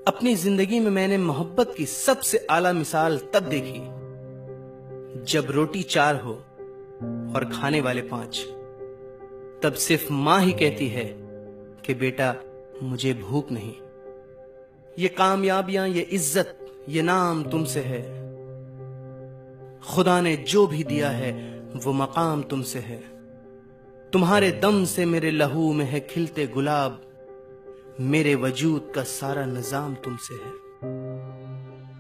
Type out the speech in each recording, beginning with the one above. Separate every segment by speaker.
Speaker 1: अपनी जिंदगी में मैंने मोहब्बत की सबसे आला मिसाल तब देखी जब रोटी 4 हो और खाने वाले 5। तब सिर्फ मां ही कहती है कि बेटा मुझे भूख नहीं। ये कामयाबियां, ये इज्जत, ये नाम तुमसे है। खुदा ने जो भी दिया है वो मकाम तुमसे है। तुम्हारे दम से मेरे लहू में है खिलते गुलाब। मेरे वजूद का सारा निजाम तुमसे है।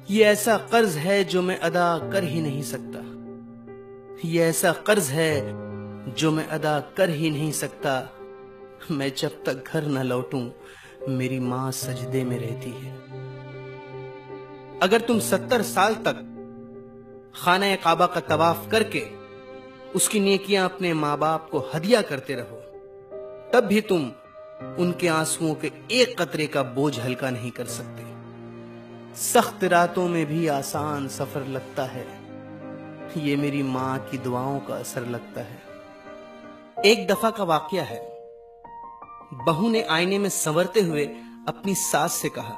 Speaker 1: ये ऐसा कर्ज है जो मैं अदा कर ही नहीं सकता। ये ऐसा कर्ज है जो मैं अदा कर ही नहीं सकता। मैं जब तक घर न लौटूं मेरी मां सजदे में रहती है। अगर तुम 70 साल तक खाना काबा का तवाफ करके उसकी नेकियां अपने मां बाप को हदिया करते रहो, तब भी तुम उनके आंसुओं के एक कतरे का बोझ हल्का नहीं कर सकते। सख्त रातों में भी आसान सफर लगता है। ये मेरी मां की दुआओं का असर लगता है। एक दफा का वाकया है। बहू ने आईने में संवरते हुए अपनी सास से कहा,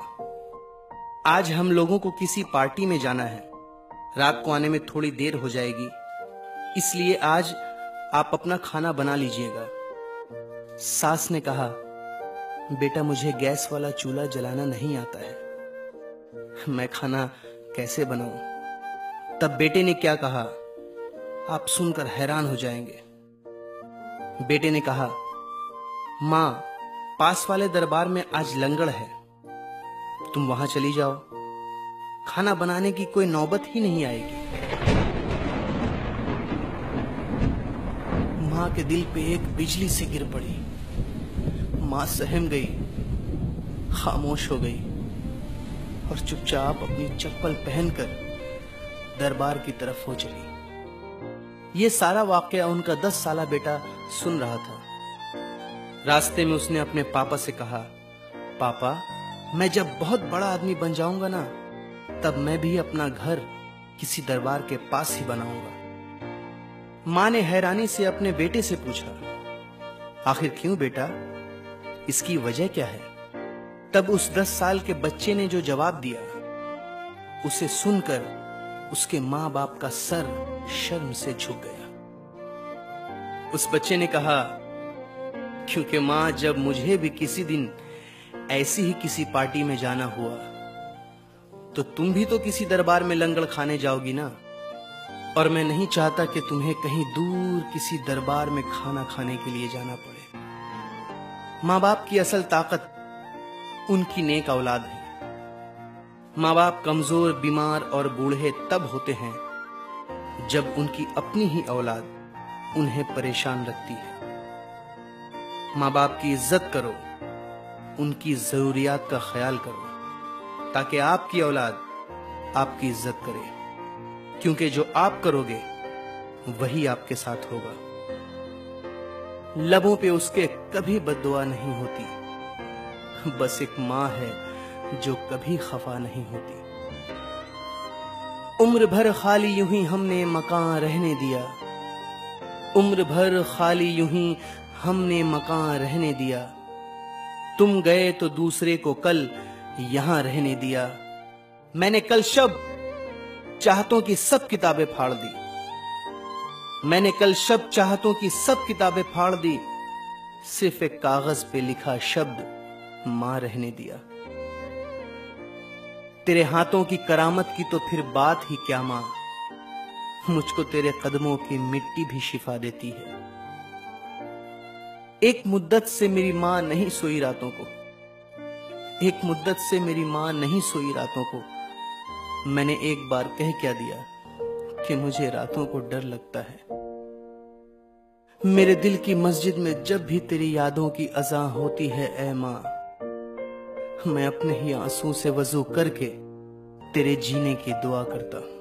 Speaker 1: आज हम लोगों को किसी पार्टी में जाना है। रात को आने में थोड़ी देर हो जाएगी, इसलिए आज आप अपना खाना बना लीजिएगा। सास ने कहा, बेटा मुझे गैस वाला चूल्हा जलाना नहीं आता है, मैं खाना कैसे बनाऊं। तब बेटे ने क्या कहा आप सुनकर हैरान हो जाएंगे। बेटे ने कहा, मां पास वाले दरबार में आज लंगड़ है, तुम वहां चली जाओ, खाना बनाने की कोई नौबत ही नहीं आएगी। मां के दिल पे एक बिजली सी गिर पड़ी। मां सहम गई, खामोश हो गई और चुपचाप अपनी चप्पल पहनकर दरबार की तरफ हो चली। ये सारा वाकया उनका 10 साला बेटा सुन रहा था। रास्ते में उसने अपने पापा से कहा, पापा मैं जब बहुत बड़ा आदमी बन जाऊंगा ना, तब मैं भी अपना घर किसी दरबार के पास ही बनाऊंगा। मां ने हैरानी से अपने बेटे से पूछा, आखिर क्यों बेटा, इसकी वजह क्या है। तब उस 10 साल के बच्चे ने जो जवाब दिया, उसे सुनकर उसके मां बाप का सर शर्म से झुक गया। उस बच्चे ने कहा, क्योंकि मां जब मुझे भी किसी दिन ऐसी ही किसी पार्टी में जाना हुआ तो तुम भी तो किसी दरबार में लंगड़ खाने जाओगी ना, और मैं नहीं चाहता कि तुम्हें कहीं दूर किसी दरबार में खाना खाने के लिए जाना पड़े। मां बाप की असल ताकत उनकी नेक औलाद है। मां बाप कमजोर, बीमार और बूढ़े तब होते हैं जब उनकी अपनी ही औलाद उन्हें परेशान रखती है। मां बाप की इज्जत करो, उनकी जरूरियात का ख्याल करो, ताकि आपकी औलाद आपकी इज्जत करे, क्योंकि जो आप करोगे वही आपके साथ होगा। लबों पे उसके कभी बद्दुआ नहीं होती, बस एक मां है जो कभी खफा नहीं होती। उम्र भर खाली यूं ही हमने मकान रहने दिया, उम्र भर खाली यूं ही हमने मकान रहने दिया। तुम गए तो दूसरे को कल यहां रहने दिया। मैंने कल शब चाहतों की सब किताबें फाड़ दी। मैंने कल शब चाहतों की सब किताबें फाड़ दी, सिर्फ एक कागज पे लिखा शब्द मां रहने दिया। तेरे हाथों की करामत की तो फिर बात ही क्या मां, मुझको तेरे कदमों की मिट्टी भी शिफा देती है। एक मुद्दत से मेरी मां नहीं सोई रातों को, एक मुद्दत से मेरी मां नहीं सोई रातों को। मैंने एक बार कह क्या दिया कि मुझे रातों को डर लगता है। मेरे दिल की मस्जिद में जब भी तेरी यादों की अज़ां होती है ऐ मां, मैं अपने ही आंसू से वजू करके तेरे जीने की दुआ करता हूं।